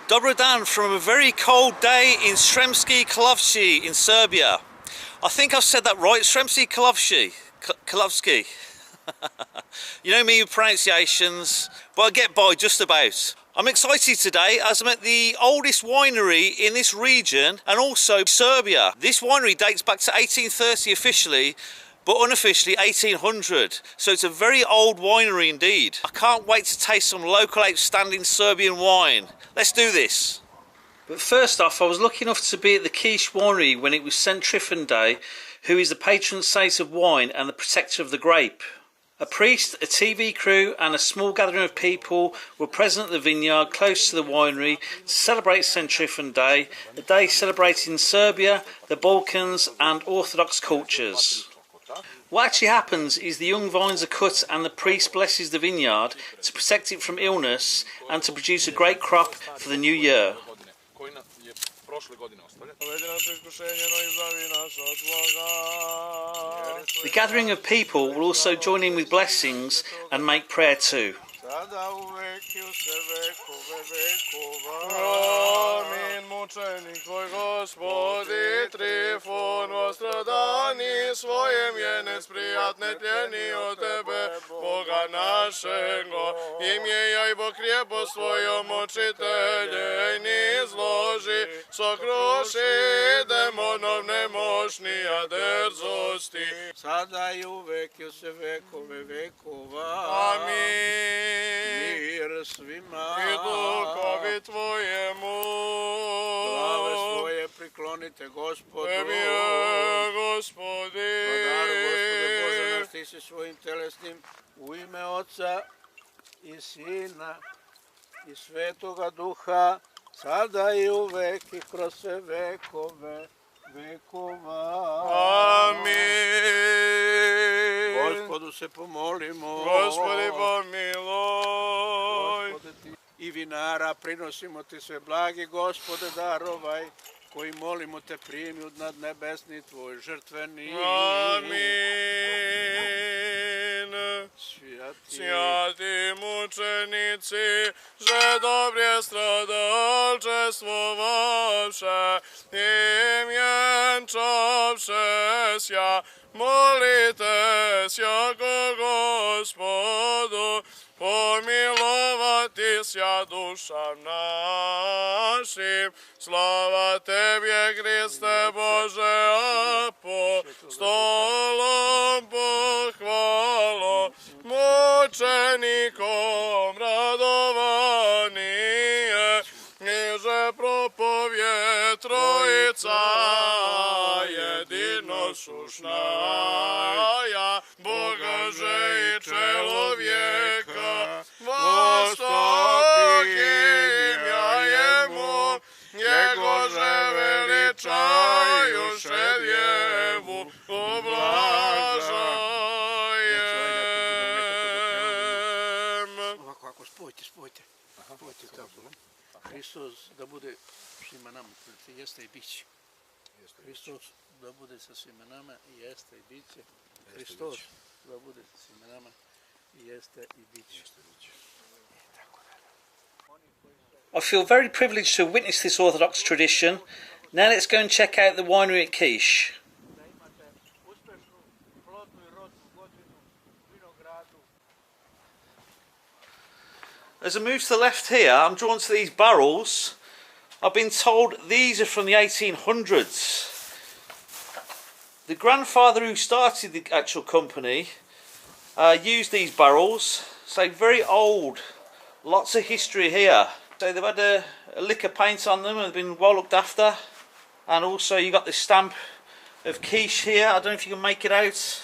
Dobro dan from a very cold day in Sremski Karlovci in Serbia. I think I've said that right, Sremski Karlovci. You know me with pronunciations, but I get by just about. I'm excited today as I'm at the oldest winery in this region and also Serbia. This winery dates back to 1830 officially, but unofficially 1800. So it's a very old winery indeed. I can't wait to taste some local outstanding Serbian wine. Let's do this. But first off, I was lucky enough to be at the Kish winery when it was St. Tryphon Day, who is the patron saint of wine and the protector of the grape. A priest, a TV crew and a small gathering of people were present at the vineyard close to the winery to celebrate St. Tryphon Day, a day celebrated in Serbia, the Balkans and Orthodox cultures. What actually happens is the young vines are cut and the priest blesses the vineyard to protect it from illness and to produce a great crop for the new year. The gathering of people will also join in with blessings and make prayer too. Amin, mučenik tvoj Gospodi, Trifon, ostradani svojem jenec prijatne tljeni od tebe, Boga našego. Im je jajbo krijepo svojom učitelje, ni zloži, sokruši demonov nemoćnija drzosti. Sada i uvek i sve vekove vekova. Amin. Mir svima i duhovi tvojemu. Glave svoje priklonite Gospodu. Tebi je Gospodi. Vladaru Gospode Bože naš, ti si svojim telesnim u ime Oca i Sina i Svetoga Duha, sada i uvek i kroz sve vekove vekova. Amin. Gospodu se pomolimo. Gospodi pomiluj. Gospode ti i vinara prinosimo ti sve blagi, Gospode darovaj, koji molimo te primi od nadnebesni tvoj žrtveni. Amin. Svjati mučenici, že dobrje stradalčestvovavše, im jenčavše sja, molite sja ko Gospodu, pomilovati sja dušam našim. Slava Tebje, Kriste Bože, apostolom pohvalo, mučenikom radovanije, niže propovje Trojica jedinosušnaja, Boga že i čelovjeka, vostok imja jemu, Njego že veličajuše djevu oblažajem. Ovako, spojte tako. Hristos da bude svima nama, jeste i biće. Hristos da bude sa svima nama, jeste i biće. Hristos da bude sa svima nama, jeste i biće. I feel very privileged to witness this Orthodox tradition. Now let's go and check out the winery at Kish. As I move to the left here, I'm drawn to these barrels. I've been told these are from the 1800s. The grandfather who started the actual company used these barrels, so very old, lots of history here. So they've had a lick of paint on them and they've been well looked after. And also you got this stamp of Kish here. I don't know if you can make it out.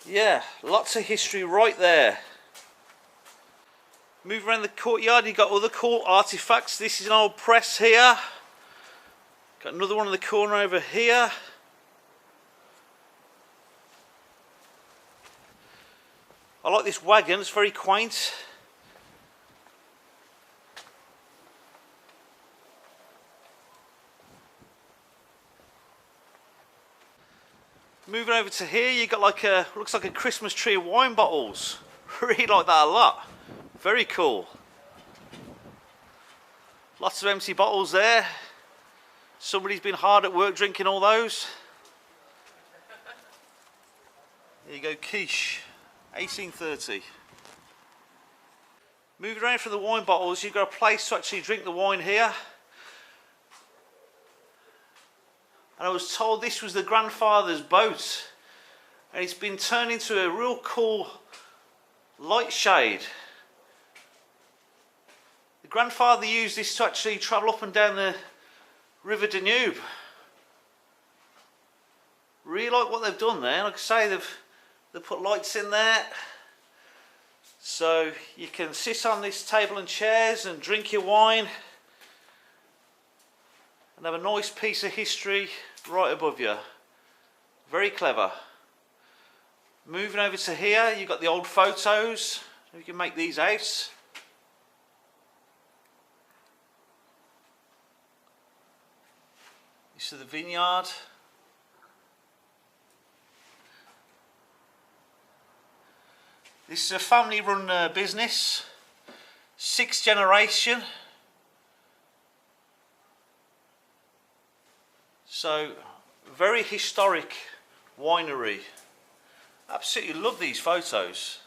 Yeah, lots of history right there. Move around the courtyard, you've got other cool artifacts. This is an old press here. Got another one in the corner over here. I like this wagon, it's very quaint. Moving over to here, you got like a, looks like a Christmas tree of wine bottles. Really like that a lot. Very cool. Lots of empty bottles there. Somebody's been hard at work drinking all those. There you go, quiche, 1830. Moving around from the wine bottles, you've got a place to actually drink the wine here. And I was told this was the grandfather's boat. And it's been turned into a real cool light shade. The grandfather used this to actually travel up and down the River Danube. Really like what they've done there. Like I say, they've put lights in there. So you can sit on this table and chairs and drink your wine. And have a nice piece of history right above you. Very clever. Moving over to here, you've got the old photos. You can make these out. This is the vineyard. This is a family-run business, 6th generation. So, very historic winery. Absolutely love these photos.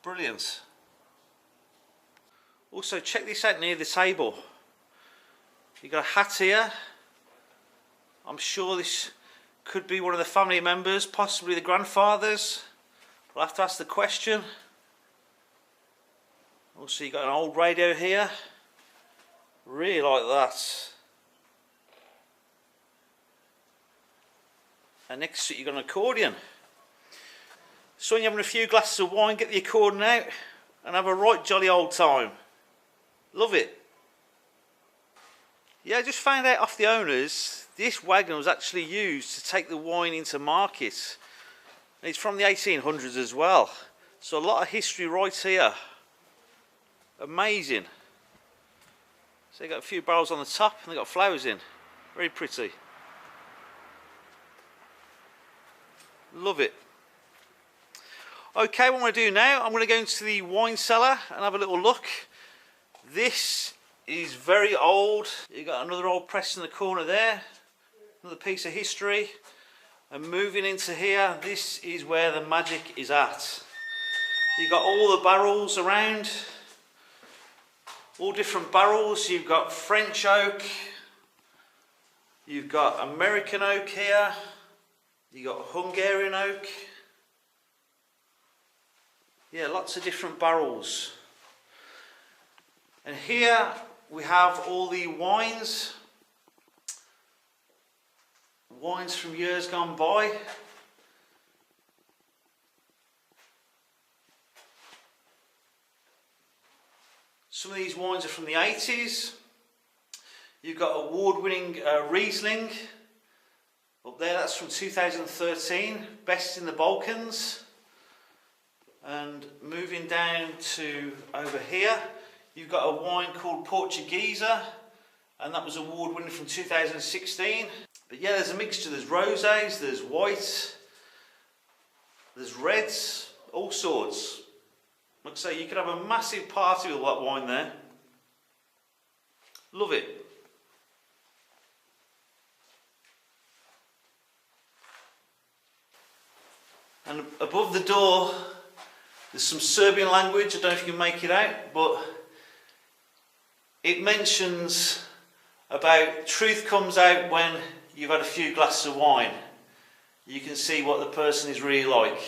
Brilliant. Also, check this out near the table. You've got a hat here. I'm sure this could be one of the family members, possibly the grandfathers. We'll have to ask the question. Also, you've got an old radio here. Really like that. And next to it, you've got an accordion. So when you're having a few glasses of wine, get the accordion out and have a right jolly old time. Love it. Yeah, I just found out off the owners, this wagon was actually used to take the wine into market. And it's from the 1800s as well. So a lot of history right here. Amazing. So they've got a few barrels on the top and they've got flowers in. Very pretty. Love it. Okay, what I'm going to do now, I'm going to go into the wine cellar and have a little look. This is very old. You've got another old press in the corner there. Another piece of history. And moving into here, this is where the magic is at. You've got all the barrels around. All different barrels. You've got French oak. You've got American oak here. You've got Hungarian oak. Yeah, lots of different barrels. And here we have all the wines. Wines from years gone by. Some of these wines are from the 80s. You've got award-winning Riesling. Up there, that's from 2013. Best in the Balkans. And moving down to over here, you've got a wine called Portuguesa, and that was award-winning from 2016. But yeah, there's a mixture. There's rosés, there's white, there's reds, all sorts. Like I say, you could have a massive party with that wine there. Love it. And above the door, there's some Serbian language. I don't know if you can make it out, but it mentions about truth comes out when you've had a few glasses of wine. You can see what the person is really like.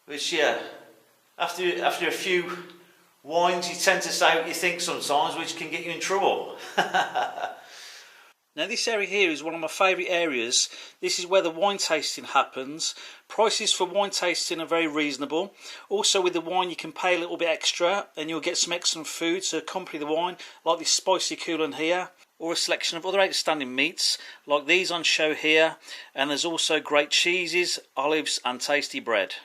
Which, yeah, after a few wines, you tend to say what you think sometimes, which can get you in trouble. Now this area here is one of my favourite areas. This is where the wine tasting happens. Prices for wine tasting are very reasonable. Also with the wine you can pay a little bit extra and you'll get some excellent food to accompany the wine, like this spicy coolant here, or a selection of other outstanding meats like these on show here, and there's also great cheeses, olives and tasty bread.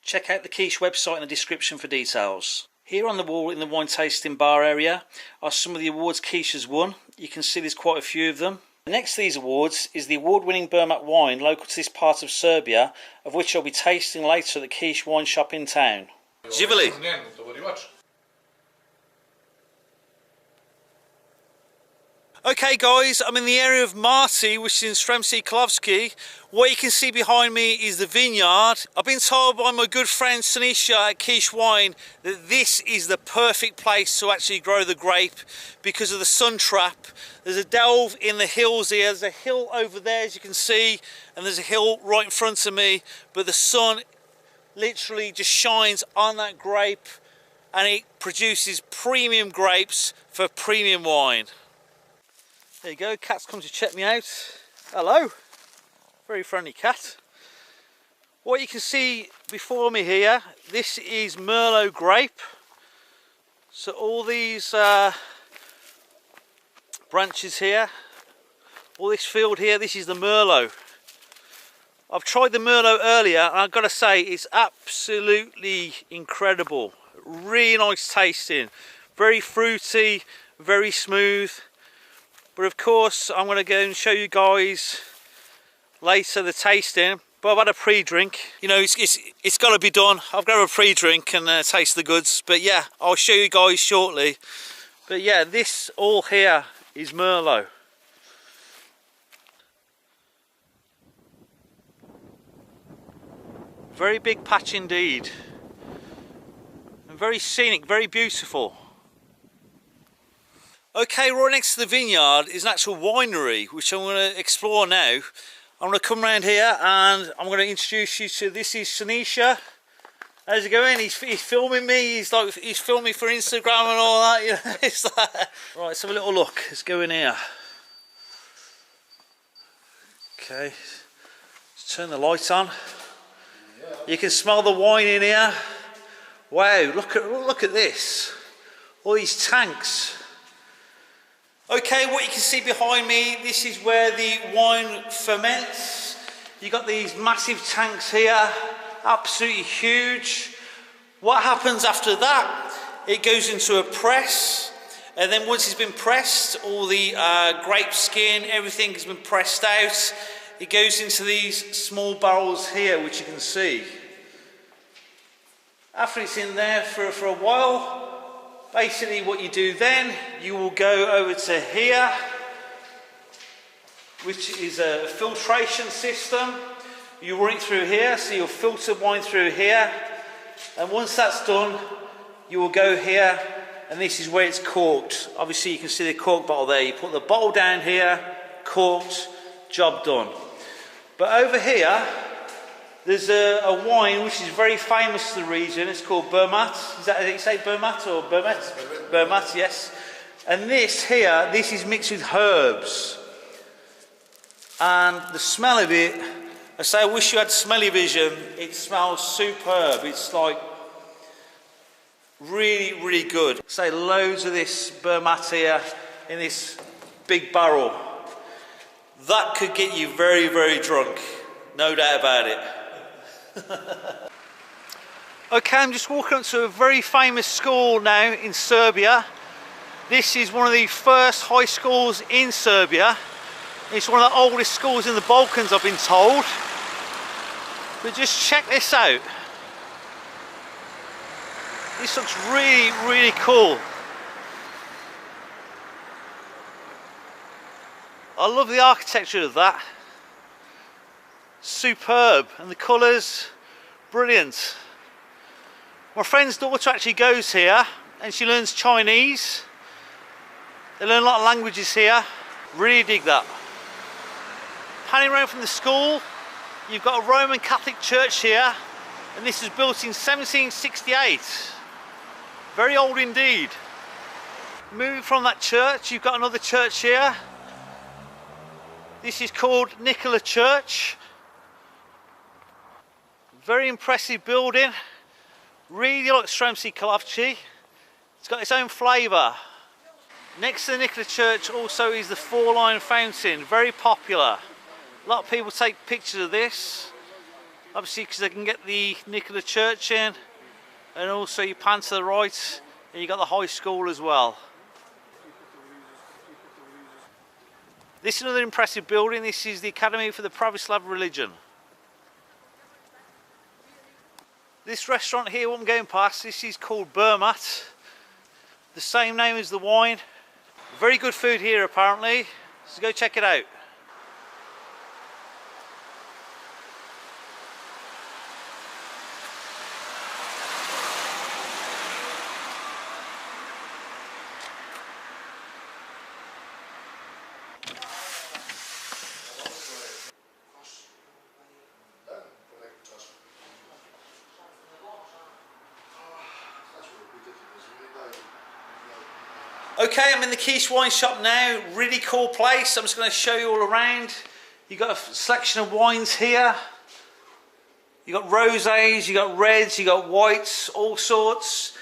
Check out the Quiche website in the description for details. Here on the wall in the wine tasting bar area are some of the awards Quiche has won. You can see there's quite a few of them. Next to these awards is the award-winning Bermat wine local to this part of Serbia, of which I'll be tasting later at the Kish wine shop in town. Živeli! Okay guys, I'm in the area of Marti, which is in Sremski Karlovci. What you can see behind me is the vineyard. I've been told by my good friend Sanisha at Kish Wine that this is the perfect place to actually grow the grape because of the sun trap. There's a delve in the hills here. There's a hill over there, as you can see, and there's a hill right in front of me, but the sun literally just shines on that grape and it produces premium grapes for premium wine. There you go, cat's come to check me out. Hello, very friendly cat. What you can see before me here, this is Merlot grape. So all these branches here, all this field here, this is the Merlot. I've tried the Merlot earlier and I've got to say it's absolutely incredible. Really nice tasting, very fruity, very smooth. But of course, I'm going to go and show you guys later the tasting. But I've had a pre-drink. You know, it's got to be done. I've got to have a pre-drink and taste the goods. But yeah, I'll show you guys shortly. But yeah, this all here is Merlot. Very big patch indeed. And very scenic, very beautiful. Okay, right next to the vineyard is an actual winery, which I'm going to explore now. I'm going to come around here and I'm going to introduce you to, this is Sanisha. How's it going? He's filming me, he's filming me for Instagram and all that. You know? It's like, right, let's have a little look. Let's go in here. Okay, let's turn the light on. You can smell the wine in here. Wow, look at this. All these tanks. Okay, what you can see behind me, this is where the wine ferments. You've got these massive tanks here, absolutely huge. What happens after that? It goes into a press, and then once it's been pressed, all the grape skin, everything has been pressed out. It goes into these small barrels here, which you can see. After it's in there for a while, basically what you do then, you will go over to here, which is a filtration system. You run it through here, so you'll filter wine through here. And once that's done, you will go here, and this is where it's corked. Obviously you can see the cork bottle there. You put the bottle down here, corked, job done. But over here, there's a wine which is very famous to the region. It's called Bermat. Is that how you say Bermat or Bermet? Bermat, yes. And this here, this is mixed with herbs. And the smell of it, I say I wish you had smelly vision. It smells superb. It's like really, really good. Say loads of this Bermat here in this big barrel. That could get you very, very drunk. No doubt about it. Okay, I'm just walking up to a very famous school now in Serbia. This is one of the first high schools in Serbia. It's one of the oldest schools in the Balkans, I've been told. But just check this out. This looks really, really cool. I love the architecture of that. Superb, and the colours, brilliant. My friend's daughter actually goes here and she learns Chinese. They learn a lot of languages here. Really dig that. Panning around from the school, you've got a Roman Catholic church here, and this was built in 1768. Very old indeed. Moving from that church, you've got another church here. This is called Nicola Church. Very impressive building. Really like Sremski Karlovci. It's got its own flavour. Next to the Nicola Church also is the four-line fountain. Very popular. A lot of people take pictures of this. Obviously because they can get the Nicola Church in. And also you pan to the right and you got the high school as well. This is another impressive building. This is the Academy for the Pravoslav Religion. This restaurant here, what I'm going past, this is called Burmat. The same name as the wine. Very good food here apparently, so go check it out. Okay, I'm in the Quiche wine shop now. Really cool place. I'm just going to show you all around. You've got a selection of wines here. You've got rosés, you've got reds, you've got whites, all sorts.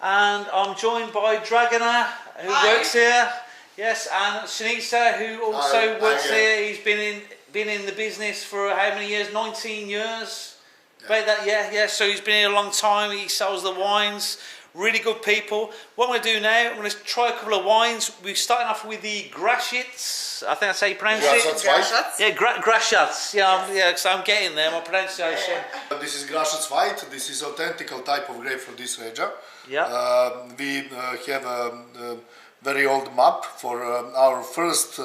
And I'm joined by Dragana, who works here. Yes, and Shanisa, who also works here. He's been in the business for how many years? 19 years? Yeah. About that, yeah. So he's been here a long time. He sells the wines. Really good people. What I'm going to do now, I'm going to try a couple of wines. We're starting off with the Grashits. I think that's how you pronounce it. Grashits? Yeah, Grashits. Yeah, so I'm getting there, my pronunciation. This is Grashits White. This is authentical type of grape from this region. Yeah. We have a very old map for our first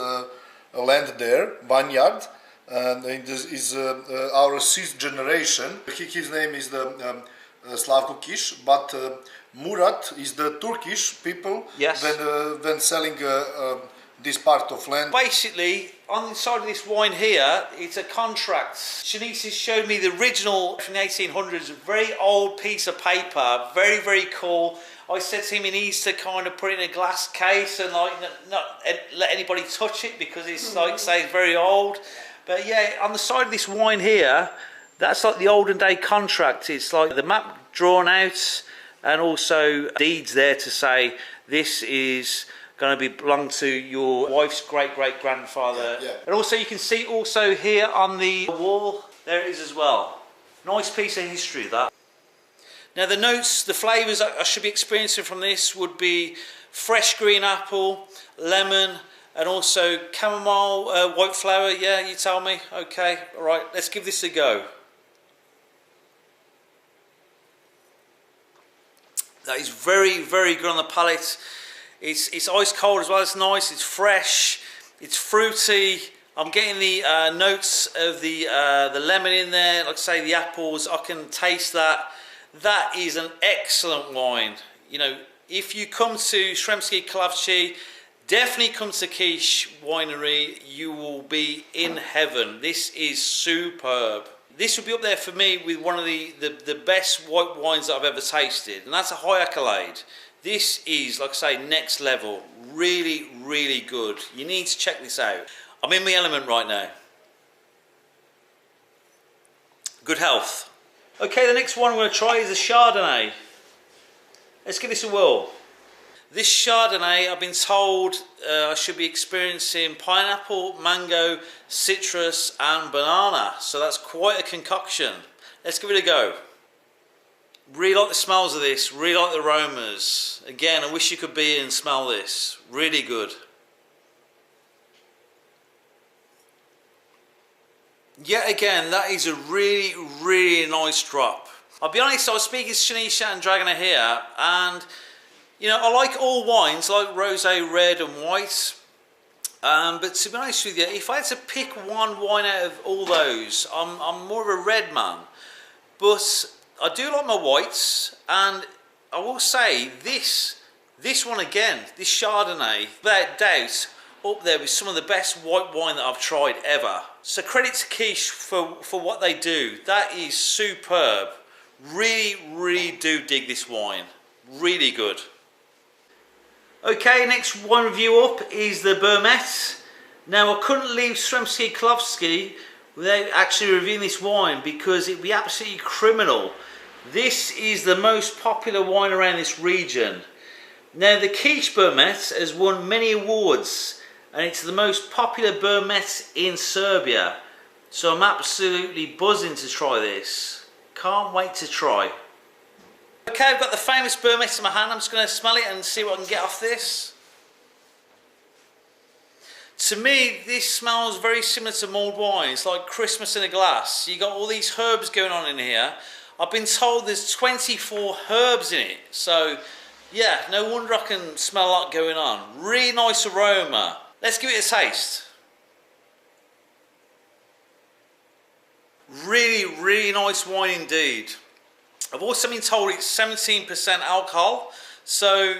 land there, vineyard. And this is our sixth generation. His name is the Slavko Kish, but Murat is the Turkish people. Yes. When selling this part of land. Basically, on the side of this wine here, it's a contract. Shanice showed me the original from the 1800s, a very old piece of paper, very, very cool. I said to him he needs to kind of put it in a glass case and like not let anybody touch it because it's like, say, it's very old. But yeah, on the side of this wine here, that's like the olden day contract. It's like the map drawn out and also deeds there to say this is going to belong to your wife's great-great-grandfather. Yeah. And also you can see also here on the wall, there it is as well. Nice piece of history, that. Now the notes, the flavours I should be experiencing from this would be fresh green apple, lemon, and also chamomile, white flower. Yeah, you tell me. Okay, all right, let's give this a go. That is very, very good on the palate. It's ice cold as well. It's nice. It's fresh. It's fruity. I'm getting the notes of the lemon in there. Like I say, the apples. I can taste that. That is an excellent wine. You know, if you come to Sremski Karlovci, definitely come to Quiche Winery. You will be in heaven. This is superb. This would be up there for me with one of the best white wines that I've ever tasted. And that's a high accolade. This is, like I say, next level. Really, really good. You need to check this out. I'm in my element right now. Good health. Okay, the next one I'm going to try is a Chardonnay. Let's give this a whirl. This Chardonnay, I've been told I should be experiencing pineapple, mango, citrus and banana. So that's quite a concoction. Let's give it a go. Really like the smells of this, really like the aromas. Again, I wish you could be here and smell this. Really good. Yet again, that is a really, really nice drop. I'll be honest, I was speaking to Shanisha and Dragana here, and you know, I like all wines, like rosé, red and white. But to be honest with you, if I had to pick one wine out of all those, I'm more of a red man. But I do like my whites, and I will say this one again, this Chardonnay, without doubt, up there with some of the best white wine that I've tried ever. So credit to Quiche for what they do. That is superb. Really, really do dig this wine. Really good. Okay, next wine review up is the Burmet. Now I couldn't leave Sremski Karlovci without actually reviewing this wine because it'd be absolutely criminal. This is the most popular wine around this region. Now the Quiche Burmet has won many awards and it's the most popular Burmet in Serbia. So I'm absolutely buzzing to try this. Can't wait to try. Okay, I've got the famous Burmet in my hand. I'm just going to smell it and see what I can get off this. To me, this smells very similar to mulled wine. It's like Christmas in a glass. You got all these herbs going on in here. I've been told there's 24 herbs in it. So, yeah, no wonder I can smell a lot going on. Really nice aroma. Let's give it a taste. Really, really nice wine indeed. I've also been told it's 17% alcohol. So,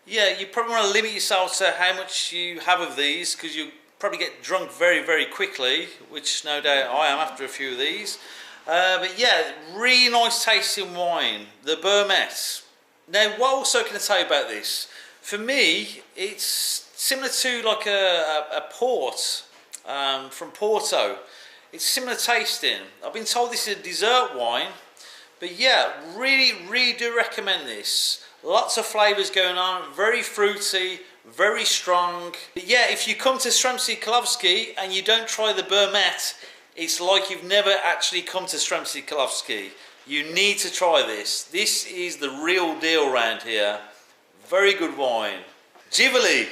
yeah, you probably want to limit yourself to how much you have of these, because you probably get drunk very, very quickly, which no doubt I am after a few of these. But yeah, really nice tasting wine, the Burmet. Now, what also can I tell you about this? For me, it's similar to like a port from Porto. It's similar tasting. I've been told this is a dessert wine, but yeah, really, really do recommend this. Lots of flavours going on, very fruity, very strong. But yeah, if you come to Sremski Karlovci and you don't try the Burmet, it's like you've never actually come to Sremski Karlovci. You need to try this. This is the real deal around here. Very good wine. Jivali.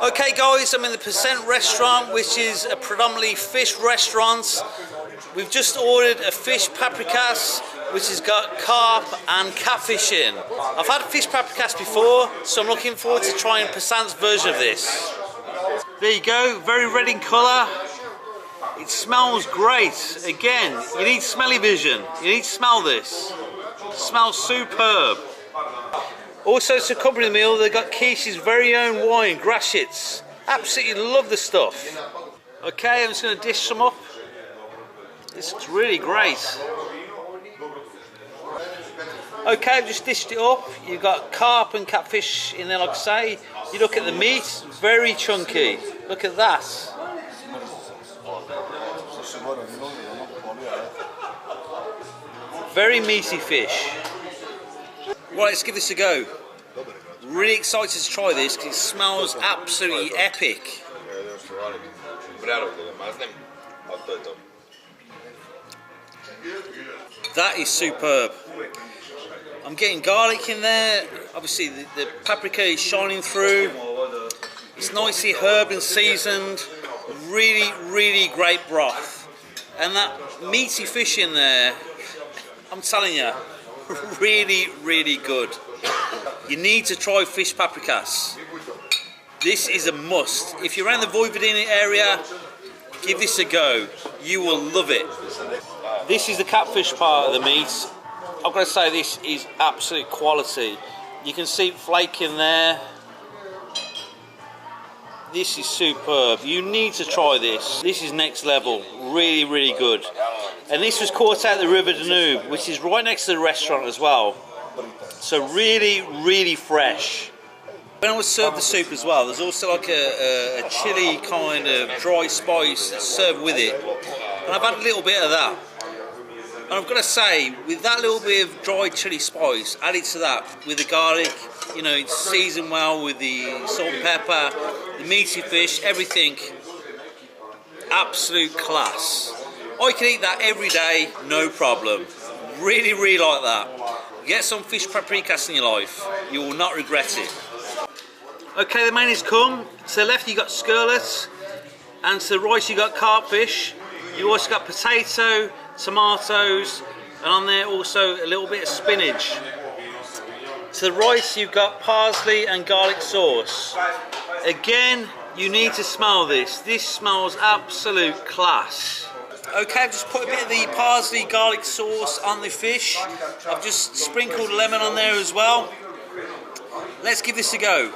Okay guys, I'm in the Percent restaurant, which is a predominantly fish restaurant. We've just ordered a fish paprikas, which has got carp and catfish in. I've had fish paprikas before, so I'm looking forward to trying Percent's version of this. There you go, very red in colour. It smells great. Again, you need smelly vision. You need to smell this. It smells superb. Also, to accompany the meal, they've got Quiche's very own wine, Grashits. Absolutely love the stuff. Okay, I'm just going to dish some up. This looks really great. Okay, I've just dished it up. You've got carp and catfish in there, like I say. You look at the meat, very chunky. Look at that. Very meaty fish. Right, let's give this a go. Really excited to try this because it smells absolutely epic. That is superb. I'm getting garlic in there. Obviously the paprika is shining through. It's nicely herbed and seasoned. Really, really great broth. And that meaty fish in there, I'm telling you, really, really good. You need to try fish paprikas. This is a must. If you're around the Vojvodina area, give this a go. You will love it. This is the catfish part of the meat. I've got to say, this is absolute quality. You can see flake in there. This is superb. You need to try this. This is next level. Really, really good. And this was caught out the River Danube, which is right next to the restaurant as well. So really, really fresh. When I was served the soup as well, there's also like a chili kind of dry spice that's served with it. And I've had a little bit of that. And I've got to say, with that little bit of dry chili spice, added to that with the garlic, you know, it's seasoned well with the salt and pepper, the meaty fish, everything, absolute class. I can eat that every day, no problem. Really, really like that. Get some fish paprikas in your life, you will not regret it. Okay, the main has come. To the left you got skirlet, and to the right you got carp fish. You also got potato, tomatoes, and on there also a little bit of spinach. To the right you've got parsley and garlic sauce. Again, you need to smell this. This smells absolute class. Okay, I've just put a bit of the parsley garlic sauce on the fish. I've just sprinkled lemon on there as well. Let's give this a go.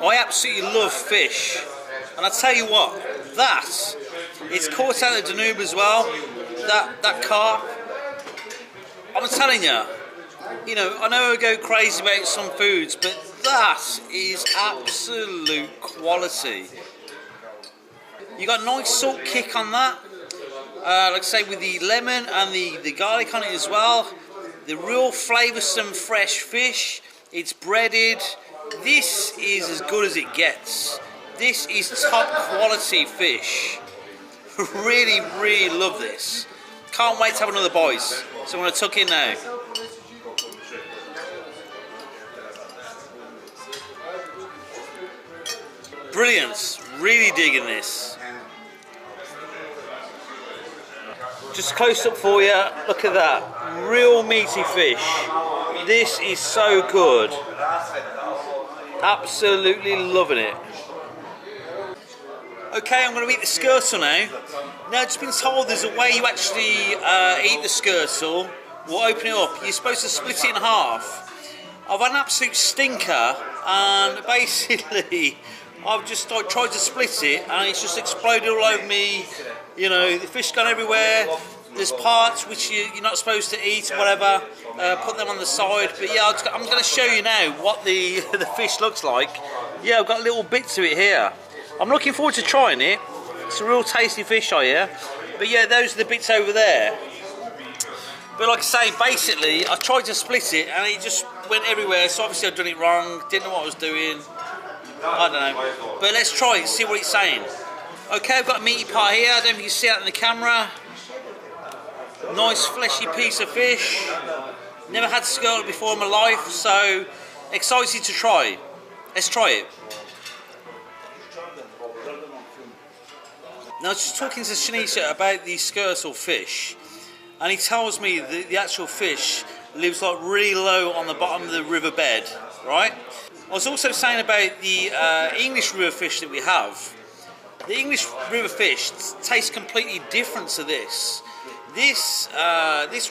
I absolutely love fish, and I tell you what, it's caught out of the Danube as well, that carp. I'm telling you, you know, I know I go crazy about some foods, but that is absolute quality. You got a nice salt kick on that, like I say, with the lemon and the garlic on it as well. The real flavoursome fresh fish. It's breaded, This is as good as it gets. This is top quality fish. Really, really love this. Can't wait to have another bite. So I'm going to tuck in now. Brilliant. Really digging this. Just close up for you. Look at that. Real meaty fish. This is so good. Absolutely loving it. Okay, I'm going to eat the skirtle now. Now, I've just been told there's a way you actually eat the skirtle. We'll open it up. You're supposed to split it in half. I've had an absolute stinker, and basically I've just tried to split it, and it's just exploded all over me. You know, the fish gone everywhere. There's parts which you're not supposed to eat, whatever. Put them on the side. But yeah, I'm going to show you now what the fish looks like. Yeah, I've got a little bit to it here. I'm looking forward to trying it. It's a real tasty fish, I hear. But yeah, those are the bits over there. But like I say, basically, I tried to split it and it just went everywhere. So obviously I've done it wrong. Didn't know what I was doing. I don't know. But let's try it, see what it's saying. Okay, I've got a meaty part here. I don't know if you can see that in the camera. Nice fleshy piece of fish. Never had skirtle before in my life, so excited to try. Let's try it. Now I was just talking to Shanisha about the skirtle fish, and he tells me that the actual fish lives like really low on the bottom of the riverbed, right? I was also saying about the English river fish that we have. The English river fish tastes completely different to this. This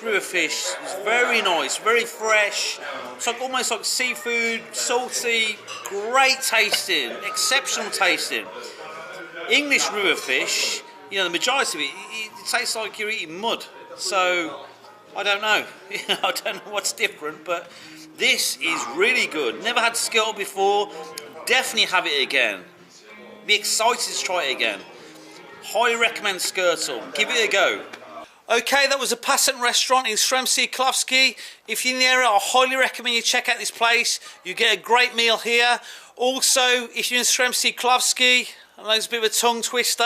river fish is very nice, very fresh. It's like almost like seafood, salty, great tasting, exceptional tasting. English river fish, you know, the majority of it tastes like you're eating mud. So I don't know. I don't know what's different, but this is really good. Never had skirtle before. Definitely have it again. Be excited to try it again. Highly recommend skirtle. Give it a go. Okay, that was a passant restaurant in Sremski Karlovci. If you're in the area, I highly recommend you check out this place. You get a great meal here. Also, if you're in Sremski Karlovci, I know it's a bit of a tongue twister,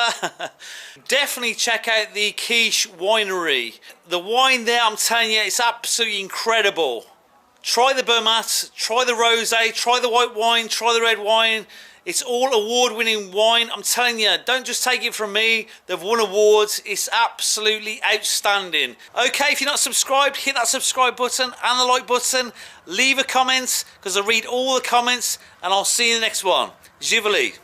definitely check out the Quiche Winery. The wine there, I'm telling you, it's absolutely incredible. Try the Bermat, try the Rosé, try the white wine, try the red wine. It's all award-winning wine. I'm telling you, don't just take it from me. They've won awards. It's absolutely outstanding. Okay, if you're not subscribed, hit that subscribe button and the like button. Leave a comment, because I read all the comments, and I'll see you in the next one. Živeli.